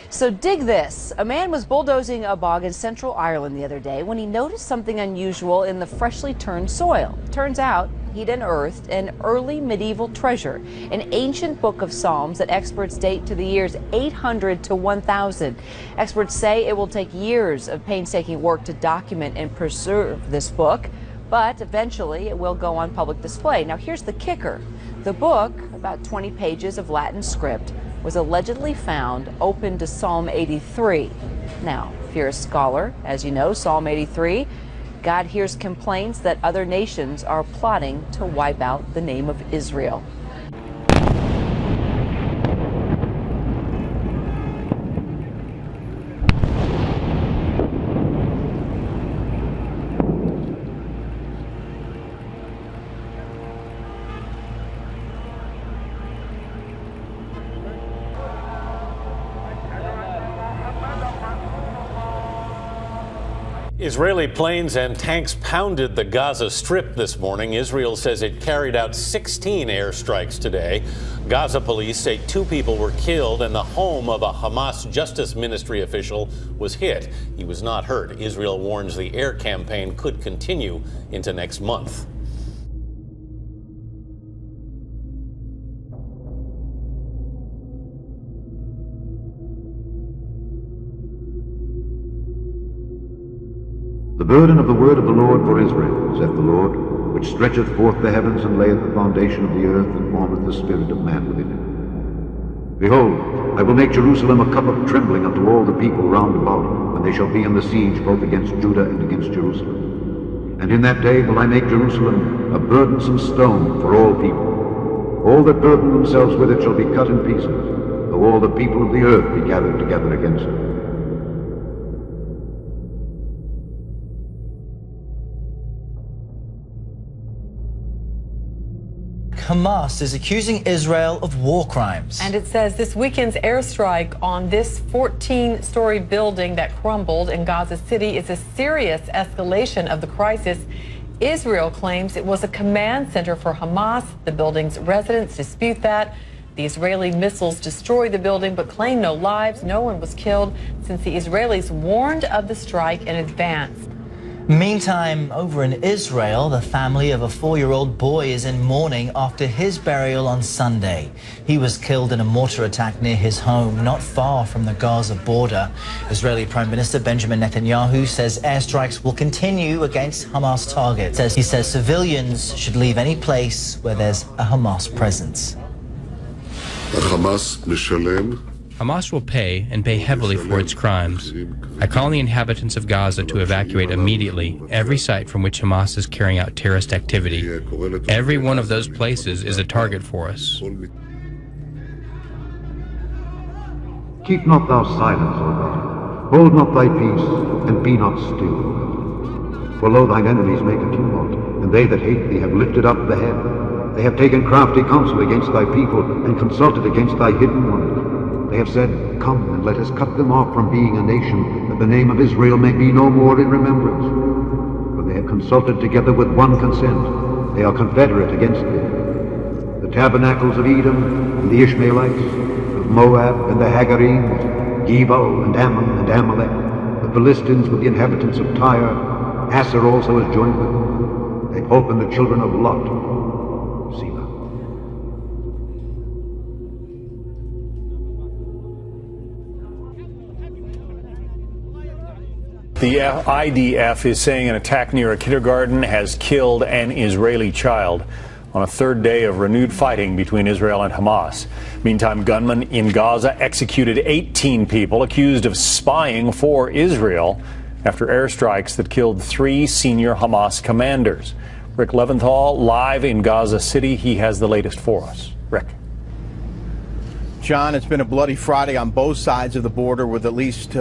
So dig this. A man was bulldozing a bog in central Ireland the other day when he noticed something unusual in the freshly turned soil. Turns out he'd unearthed an early medieval treasure, an ancient book of Psalms that experts date to the years 800 to 1000. Experts say it will take years of painstaking work to document and preserve this book, but eventually it will go on public display. Now here's the kicker. The book, about 20 pages of Latin script, was allegedly found open to Psalm 83. Now, if you're a scholar, as you know, Psalm 83, God hears complaints that other nations are plotting to wipe out the name of Israel. Israeli planes and tanks pounded the Gaza Strip this morning. Israel says it carried out 16 airstrikes today. Gaza police say 2 people were killed and the home of a Hamas Justice Ministry official was hit. He was not hurt. Israel warns the air campaign could continue into next month. The burden of the word of the Lord for Israel, saith the Lord, which stretcheth forth the heavens and layeth the foundation of the earth and formeth the spirit of man within it. Behold, I will make Jerusalem a cup of trembling unto all the people round about, when they shall be in the siege both against Judah and against Jerusalem. And in that day will I make Jerusalem a burdensome stone for all people. All that burden themselves with it shall be cut in pieces, though all the people of the earth be gathered together against it. Hamas is accusing Israel of war crimes. And it says this weekend's airstrike on this 14-story building that crumbled in Gaza City is a serious escalation of the crisis. Israel claims it was a command center for Hamas. The building's residents dispute that. The Israeli missiles destroyed the building but claim no lives. No one was killed since the Israelis warned of the strike in advance. Meantime, over in Israel, the family of a 4-year-old boy is in mourning after his burial on Sunday. He was killed in a mortar attack near his home, not far from the Gaza border. Israeli Prime Minister Benjamin Netanyahu says airstrikes will continue against Hamas targets. He says civilians should leave any place where there's a Hamas presence. Hamas will pay, and pay heavily for its crimes. I call on the inhabitants of Gaza to evacuate immediately every site from which Hamas is carrying out terrorist activity. Every one of those places is a target for us. Keep not thou silence, O God. Hold not thy peace, and be not still. For lo, thine enemies make a tumult, and they that hate thee have lifted up the head. They have taken crafty counsel against thy people, and consulted against thy hidden ones. They have said, Come, and let us cut them off from being a nation, that the name of Israel may be no more in remembrance. For they have consulted together with one consent. They are confederate against thee. The tabernacles of Edom, and the Ishmaelites, of Moab, and the Hagarenes, Gebal, and Ammon, and Amalek, the Philistines with the inhabitants of Tyre. Asser also is joined with them. They hope in the children of Lot. Selah. The IDF is saying an attack near a kindergarten has killed an Israeli child on a third day of renewed fighting between Israel and Hamas. Meantime, gunmen in Gaza executed 18 people accused of spying for Israel after airstrikes that killed 3 senior Hamas commanders. Rick Leventhal, live in Gaza City. He has the latest for us. Rick. John, it's been a bloody Friday on both sides of the border with at least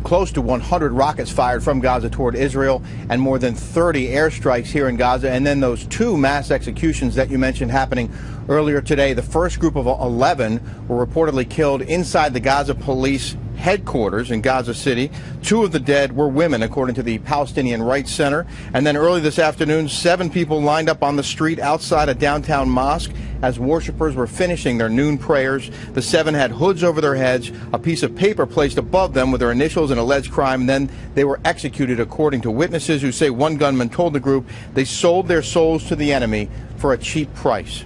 close to 100 rockets fired from Gaza toward Israel and more than 30 airstrikes here in Gaza. And then those 2 mass executions that you mentioned happening earlier today. The first group of 11 were reportedly killed inside the Gaza police headquarters in Gaza City. 2 of the dead were women, according to the Palestinian Rights Center. And then early this afternoon, 7 people lined up on the street outside a downtown mosque as worshipers were finishing their noon prayers. The 7 had hoods over their heads, a piece of paper placed above them with their initials and alleged crime, and then they were executed, according to witnesses who say one gunman told the group they sold their souls to the enemy for a cheap price.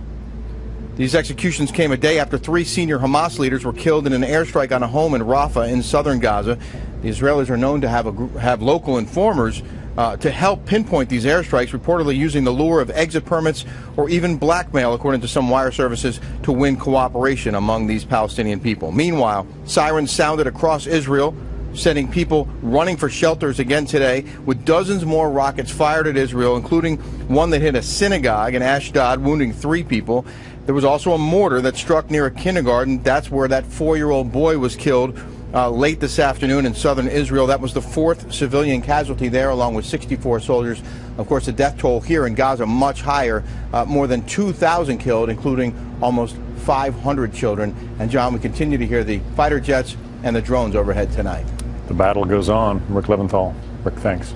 These executions came a day after 3 senior Hamas leaders were killed in an airstrike on a home in Rafah in southern Gaza. The Israelis are known to have local informers to help pinpoint these airstrikes, reportedly using the lure of exit permits or even blackmail, according to some wire services, to win cooperation among these Palestinian people. Meanwhile, sirens sounded across Israel, sending people running for shelters again today, with dozens more rockets fired at Israel, including one that hit a synagogue in Ashdod, wounding 3 people. There was also a mortar that struck near a kindergarten. That's where that 4-year-old boy was killed late this afternoon in southern Israel. That was the 4th civilian casualty there, along with 64 soldiers. Of course, the death toll here in Gaza much higher, more than 2,000 killed, including almost 500 children. And John, we continue to hear the fighter jets and the drones overhead tonight. The battle goes on. Rick Leventhal. Rick, thanks.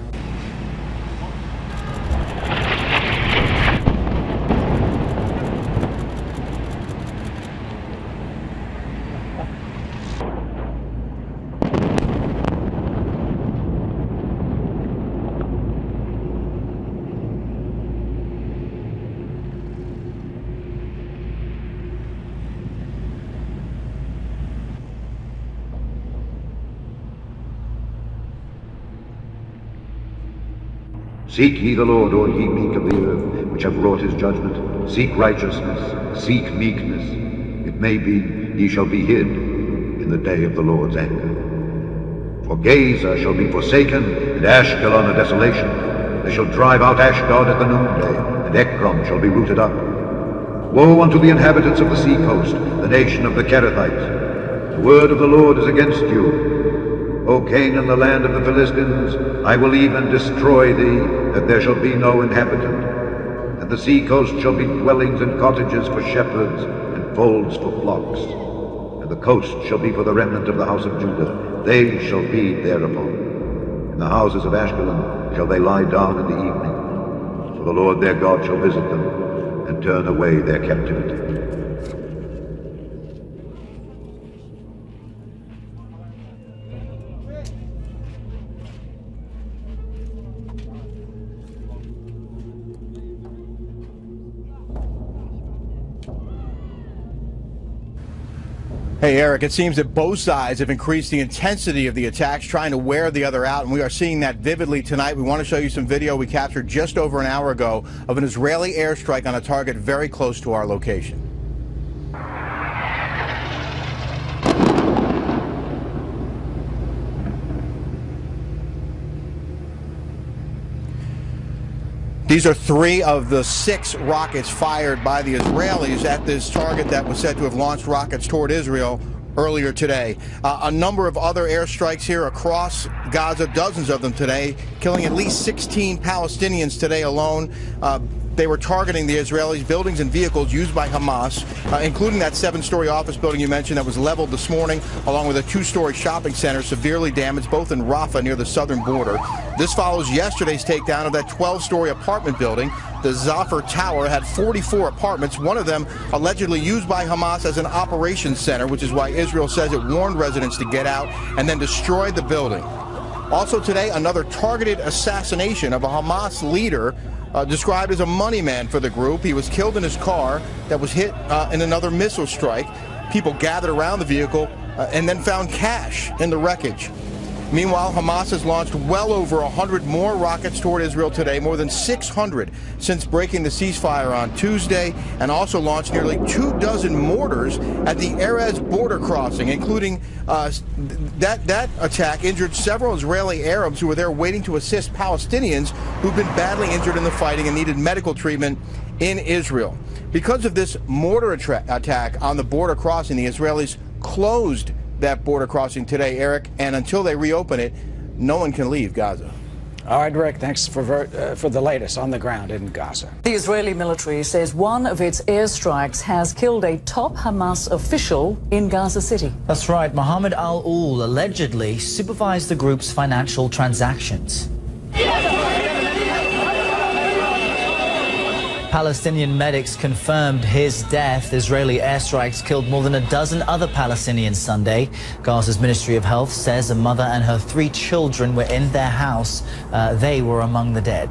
Seek ye the Lord, all ye meek of the earth, which have wrought his judgment. Seek righteousness, seek meekness. It may be ye shall be hid in the day of the Lord's anger. For Gaza shall be forsaken, and Ashkelon a desolation. They shall drive out Ashdod at the noonday, and Ekron shall be rooted up. Woe unto the inhabitants of the sea coast, the nation of the Kerethites. The word of the Lord is against you. O Canaan, the land of the Philistines, I will even destroy thee, that there shall be no inhabitant. And the sea coast shall be dwellings and cottages for shepherds, and folds for flocks. And the coast shall be for the remnant of the house of Judah. They shall feed thereupon. In the houses of Ashkelon shall they lie down in the evening. For the Lord their God shall visit them, and turn away their captivity. Hey, Eric, it seems that both sides have increased the intensity of the attacks, trying to wear the other out, and we are seeing that vividly tonight. We want to show you some video we captured just over an hour ago of an Israeli airstrike on a target very close to our location. These are 3 of the 6 rockets fired by the Israelis at this target that was said to have launched rockets toward Israel earlier today. A number of other airstrikes here across Gaza, dozens of them today, killing at least 16 Palestinians today alone. They were targeting the Israelis' buildings and vehicles used by Hamas, including that 7-story office building you mentioned that was leveled this morning, along with a 2-story shopping center severely damaged, both in Rafah near the southern border. This follows yesterday's takedown of that 12-story apartment building. The Zafar Tower had 44 apartments, one of them allegedly used by Hamas as an operations center, which is why Israel says it warned residents to get out and then destroyed the building. Also today, another targeted assassination of a Hamas leader described as a money man for the group. He was killed in his car that was hit in another missile strike. People gathered around the vehicle and then found cash in the wreckage. Meanwhile, Hamas has launched well over 100 more rockets toward Israel today, more than 600 since breaking the ceasefire on Tuesday, and also launched nearly 24 mortars at the Erez border crossing, including that attack injured several Israeli Arabs who were there waiting to assist Palestinians who've been badly injured in the fighting and needed medical treatment in Israel. Because of this mortar attack on the border crossing, the Israelis closed that border crossing today, Eric, and until they reopen it, no one can leave Gaza. All right, Rick, thanks for the latest on the ground in Gaza. The Israeli military says one of its airstrikes has killed a top Hamas official in Gaza City. That's right. Mohammed al-Ul allegedly supervised the group's financial transactions. Palestinian medics confirmed his death. Israeli airstrikes killed more than a dozen other Palestinians Sunday. Gaza's Ministry of Health says a mother and her 3 children were in their house. They were among the dead.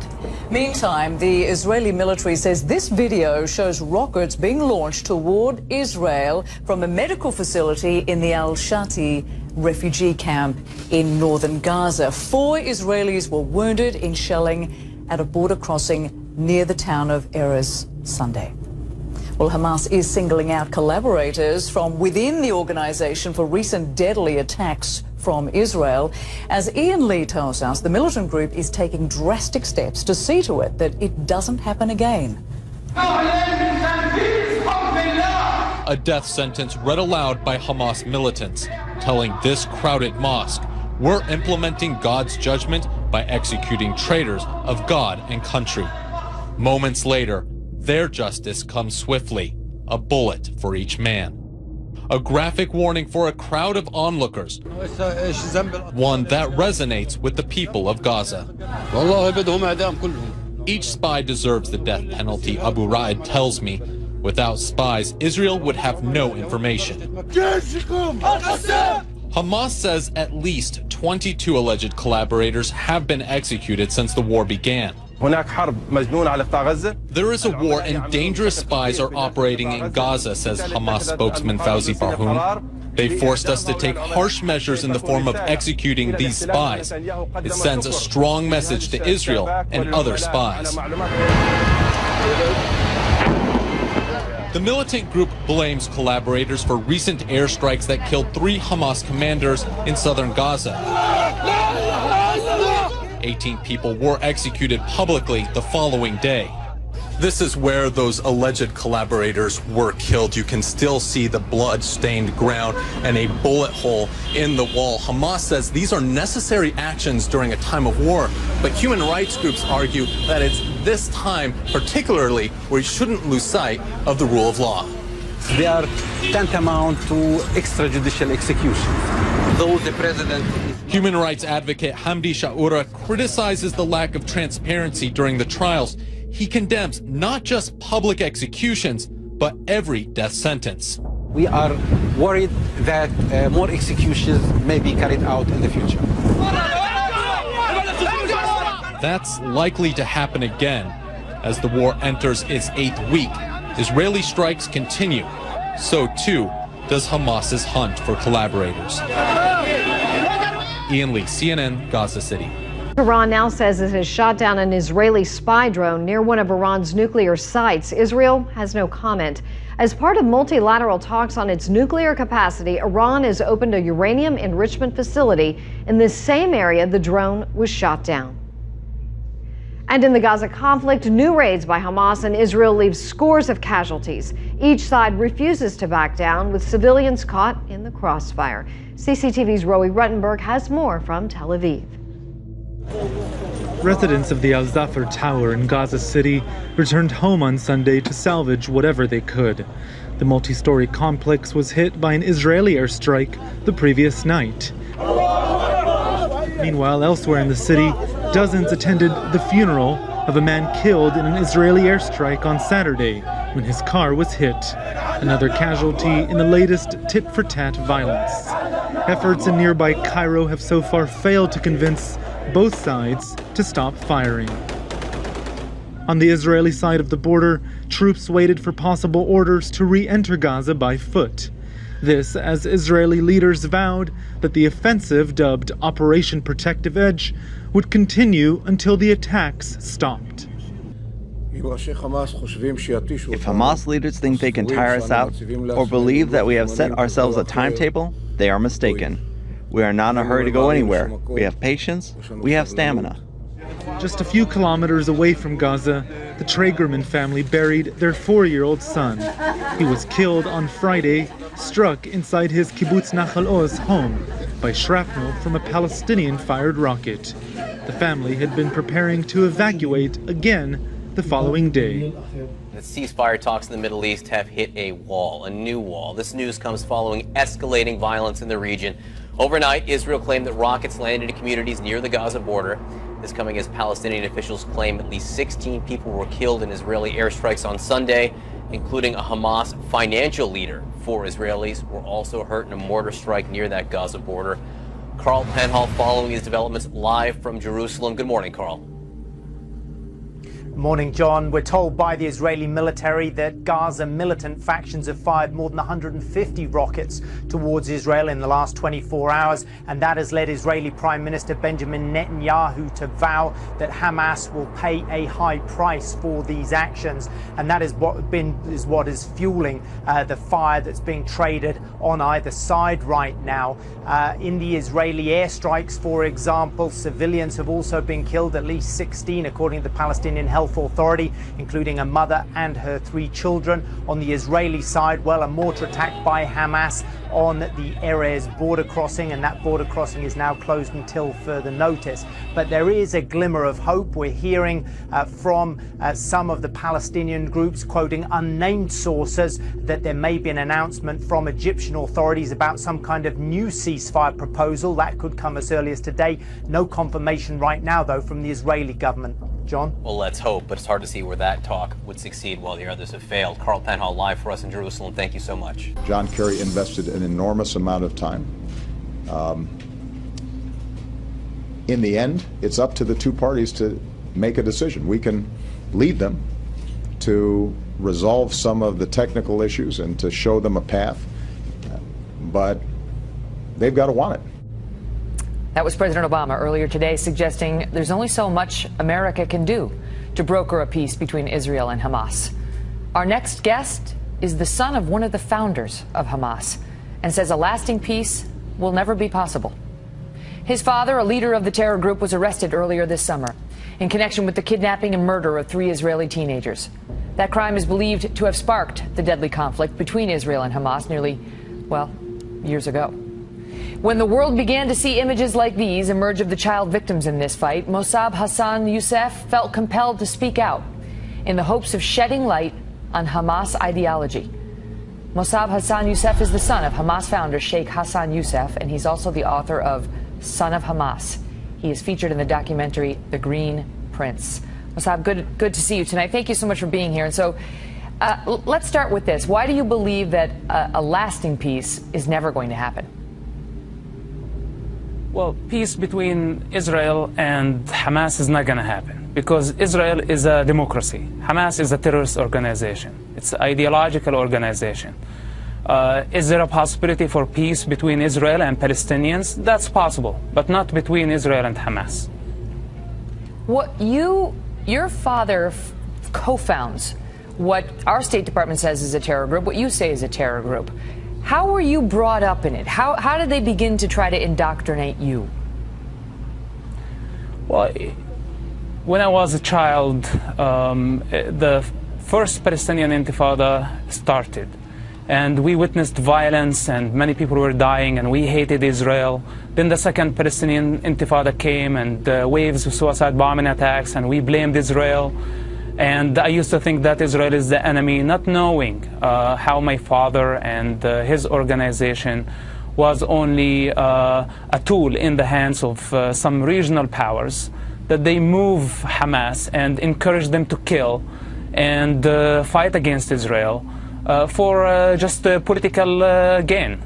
Meantime, the Israeli military says this video shows rockets being launched toward Israel from a medical facility in the Al-Shati refugee camp in northern Gaza. 4 Israelis were wounded in shelling at a border crossing near the town of Erez Sunday. Well, Hamas is singling out collaborators from within the organization for recent deadly attacks from Israel. As Ian Lee tells us, the militant group is taking drastic steps to see to it that it doesn't happen again. A death sentence read aloud by Hamas militants, telling this crowded mosque, "We're implementing God's judgment by executing traitors of God and country." Moments later, their justice comes swiftly, a bullet for each man. A graphic warning for a crowd of onlookers, one that resonates with the people of Gaza. Each spy deserves the death penalty, Abu Raed tells me. Without spies, Israel would have no information. Hamas says at least 22 alleged collaborators have been executed since the war began. There is a war and dangerous spies are operating in Gaza, says Hamas spokesman Fawzi Barhoum. They forced us to take harsh measures in the form of executing these spies. It sends a strong message to Israel and other spies. The militant group blames collaborators for recent airstrikes that killed 3 Hamas commanders in southern Gaza. 18 people were executed publicly the following day. This is where those alleged collaborators were killed. You can still see the blood-stained ground and a bullet hole in the wall. Hamas says these are necessary actions during a time of war, but human rights groups argue that it's this time particularly where you shouldn't lose sight of the rule of law. They are tantamount to extrajudicial execution. Though the president... Human rights advocate Hamdi Shaoura criticizes the lack of transparency during the trials. He condemns not just public executions, but every death sentence. We are worried that more executions may be carried out in the future. That's likely to happen again as the war enters its 8th week. Israeli strikes continue. So too does Hamas's hunt for collaborators. Ian Lee, CNN, Gaza City. Iran now says it has shot down an Israeli spy drone near one of Iran's nuclear sites. Israel has no comment. As part of multilateral talks on its nuclear capacity, Iran has opened a uranium enrichment facility in this same area the drone was shot down. And in the Gaza conflict, new raids by Hamas and Israel leave scores of casualties. Each side refuses to back down, with civilians caught in the crossfire. CCTV's Rowie Ruttenberg has more from Tel Aviv. Residents of the Al-Zafar Tower in Gaza City returned home on Sunday to salvage whatever they could. The multi-story complex was hit by an Israeli airstrike the previous night. Meanwhile, elsewhere in the city, dozens attended the funeral of a man killed in an Israeli airstrike on Saturday when his car was hit. Another casualty in the latest tit-for-tat violence. Efforts in nearby Cairo have so far failed to convince both sides to stop firing. On the Israeli side of the border, troops waited for possible orders to re-enter Gaza by foot. This as Israeli leaders vowed that the offensive, dubbed Operation Protective Edge, would continue until the attacks stopped. If Hamas leaders think they can tire us out or believe that we have set ourselves a timetable, they are mistaken. We are not in a hurry to go anywhere. We have patience, we have stamina. Just a few kilometers away from Gaza, the Tragerman family buried their 4-year-old son. He was killed on Friday, struck inside his kibbutz Nachal Oz home by shrapnel from a Palestinian-fired rocket. The family had been preparing to evacuate again the following day. The ceasefire talks in the Middle East have hit a wall, a new wall. This news comes following escalating violence in the region. Overnight, Israel claimed that rockets landed in communities near the Gaza border. This coming as Palestinian officials claim at least 16 people were killed in Israeli airstrikes on Sunday, including a Hamas financial leader. 4 Israelis were also hurt in a mortar strike near that Gaza border. Carl Penhall following these developments live from Jerusalem. Good morning, Carl. Morning, John. We're told by the Israeli military that Gaza militant factions have fired more than 150 rockets towards Israel in the last 24 hours, and that has led Israeli Prime Minister Benjamin Netanyahu to vow that Hamas will pay a high price for these actions, and that is what is fueling the fire that's being traded on either side right now. In the Israeli airstrikes, for example, civilians have also been killed, at least 16, according to the Palestinian Health Authority, including a mother and her 3 children. On the Israeli side, well, a mortar attack by Hamas on the Erez border crossing, and that border crossing is now closed until further notice. But there is a glimmer of hope. We're hearing from some of the Palestinian groups, quoting unnamed sources, that there may be an announcement from Egyptian authorities about some kind of new ceasefire proposal. That could come as early as today. No confirmation right now, though, from the Israeli government. John? Well, let's hope, but it's hard to see where that talk would succeed while the others have failed. Carl Penhall live for us in Jerusalem. Thank you so much. John Kerry invested an enormous amount of time. In the end, it's up to the 2 parties to make a decision. We can lead them to resolve some of the technical issues and to show them a path, but they've got to want it. That was President Obama earlier today suggesting there's only so much America can do to broker a peace between Israel and Hamas. Our next guest is the son of one of the founders of Hamas and says a lasting peace will never be possible. His father, a leader of the terror group, was arrested earlier this summer in connection with the kidnapping and murder of 3 Israeli teenagers. That crime is believed to have sparked the deadly conflict between Israel and Hamas nearly, well, years ago. When the world began to see images like these emerge of the child victims in this fight, Mossab Hassan Youssef felt compelled to speak out in the hopes of shedding light on Hamas ideology. Mossab Hassan Youssef is the son of Hamas founder Sheikh Hassan Youssef, and he's also the author of Son of Hamas. He is featured in the documentary The Green Prince. Mossab, good to see you tonight. Thank you so much for being here. And so let's start with this. Why do you believe that a lasting peace is never going to happen? Well, peace between Israel and Hamas is not going to happen because Israel is a democracy. Hamas is a terrorist organization. It's an ideological organization. Is there a possibility for peace between Israel and Palestinians? That's possible, but not between Israel and Hamas. Your father co-founds what our State Department says is a terror group, what you say is a terror group. How were you brought up in it? How did they begin to try to indoctrinate you? Well, when I was a child, the first Palestinian Intifada started. And we witnessed violence and many people were dying and we hated Israel. Then the second Palestinian Intifada came and waves of suicide bombing attacks and we blamed Israel. And I used to think that Israel is the enemy, not knowing how my father and his organization was only a tool in the hands of some regional powers, that they move Hamas and encourage them to kill and fight against Israel for just political gain.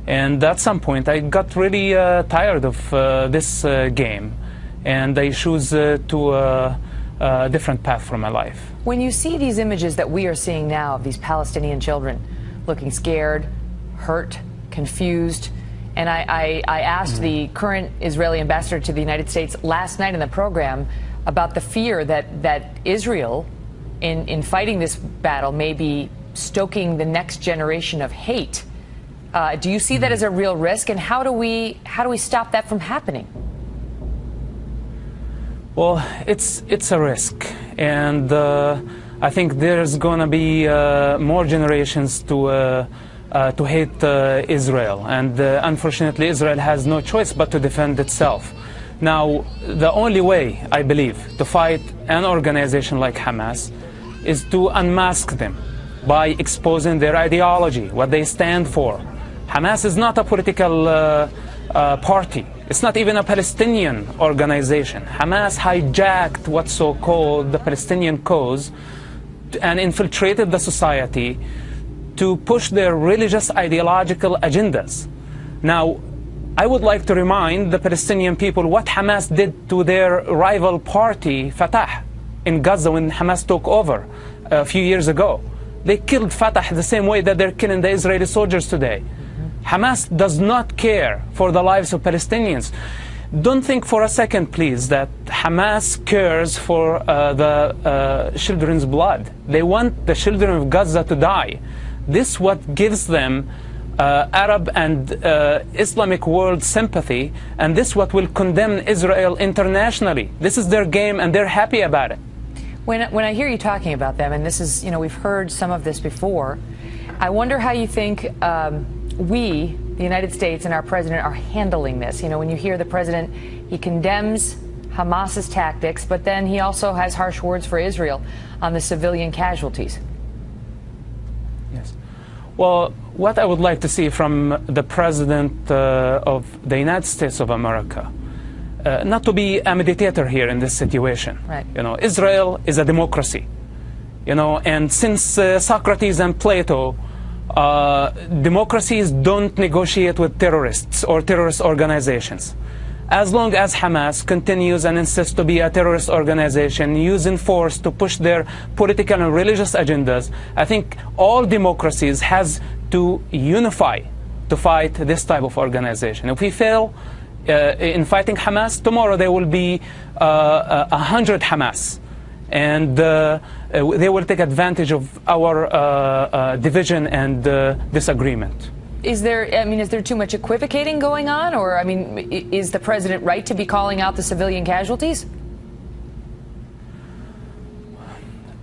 And at some point I got really tired of this game, and I chose to a different path for my life. When you see these images that we are seeing now of these Palestinian children looking scared, hurt, confused, and I asked the current Israeli ambassador to the United States last night in the program about the fear that Israel, in fighting this battle, may be stoking the next generation of hate. Do you see that as a real risk, and how do we stop that from happening? Well, it's a risk, and I think there's going to be more generations to to hate Israel. And unfortunately, Israel has no choice but to defend itself. Now, the only way, I believe, to fight an organization like Hamas is to unmask them by exposing their ideology, what they stand for. Hamas is not a political party. It's not even a Palestinian organization. Hamas hijacked what's so-called the Palestinian cause and infiltrated the society to push their religious ideological agendas. Now, I would like to remind the Palestinian people what Hamas did to their rival party, Fatah, in Gaza when Hamas took over a few years ago. They killed Fatah the same way that they're killing the Israeli soldiers today. Hamas does not care for the lives of Palestinians. Don't think for a second, please, that Hamas cares for the children's blood. They want the children of Gaza to die. This is what gives them Arab and Islamic world sympathy, and this is what will condemn Israel internationally. This is their game, and they're happy about it. When I hear you talking about them, and this is, we've heard some of this before, I wonder how you think we, the United States, and our president are handling this. When you hear the president, he condemns Hamas's tactics, but then he also has harsh words for Israel on the civilian casualties. Yes. Well, what I would like to see from the president of the United States of America, not to be a mediator here in this situation. Right. Israel is a democracy. And since Socrates and Plato, democracies don't negotiate with terrorists or terrorist organizations. As long as Hamas continues and insists to be a terrorist organization using force to push their political and religious agendas, I think all democracies has to unify to fight this type of organization. If we fail in fighting Hamas, tomorrow there will be 100 Hamas. And they will take advantage of our division and disagreement. Is there too much equivocating going on? Or, is the president right to be calling out the civilian casualties?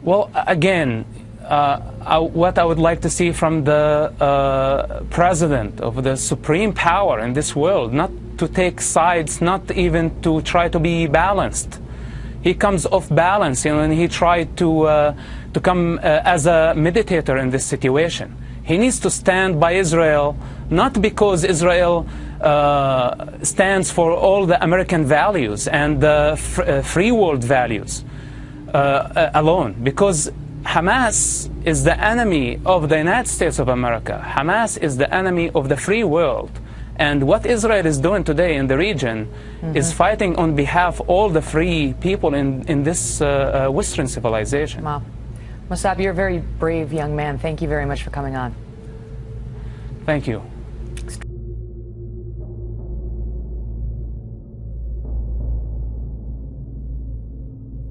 Well, again, what I would like to see from the president of the supreme power in this world, not to take sides, not even to try to be balanced. He comes off balance, and he tried to come as a mediator in this situation. He needs to stand by Israel, not because Israel stands for all the American values and the free world values alone, because Hamas is the enemy of the United States of America. Hamas is the enemy of the free world. And what Israel is doing today in the region is fighting on behalf of all the free people in this Western civilization. Wow. Mossab, you're a very brave young man. Thank you very much for coming on. Thank you.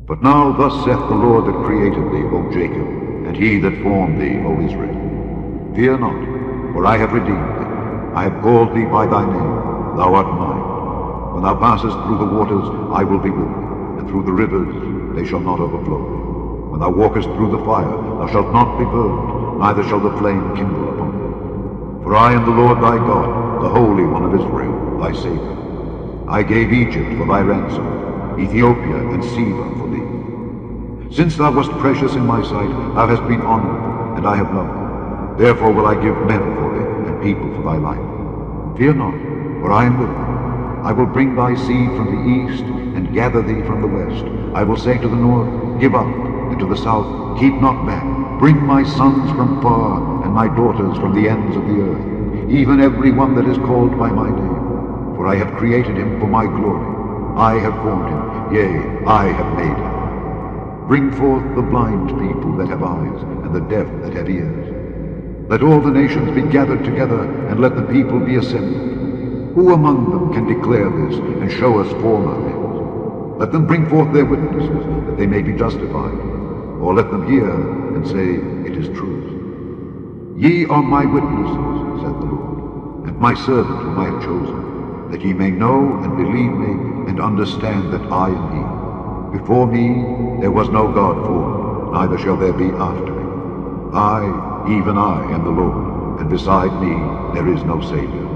But now thus saith the Lord that created thee, O Jacob, and he that formed thee, O Israel. Fear not, for I have redeemed thee. I have called thee by thy name, thou art mine. When thou passest through the waters, I will be with thee, and through the rivers, they shall not overflow thee. When thou walkest through the fire, thou shalt not be burned, neither shall the flame kindle upon thee. For I am the Lord thy God, the Holy One of Israel, thy Saviour. I gave Egypt for thy ransom, Ethiopia and Seba for thee. Since thou wast precious in my sight, thou hast been honored, and I have loved thee. Therefore will I give men for thee, people for thy life. Fear not, for I am with thee. I will bring thy seed from the east, and gather thee from the west. I will say to the north, give up, and to the south, keep not back. Bring my sons from far, and my daughters from the ends of the earth, even every one that is called by my name. For I have created him for my glory. I have formed him, yea, I have made him. Bring forth the blind people that have eyes, and the deaf that have ears. Let all the nations be gathered together, and let the people be assembled. Who among them can declare this, and show us former things? Let them bring forth their witnesses, that they may be justified. Or let them hear, and say, it is truth. Ye are my witnesses, said the Lord, and my servant whom I have chosen, that ye may know and believe me, and understand that I am he. Before me there was no God formed, neither shall there be after me. I, even I, am the Lord, and beside me there is no Savior.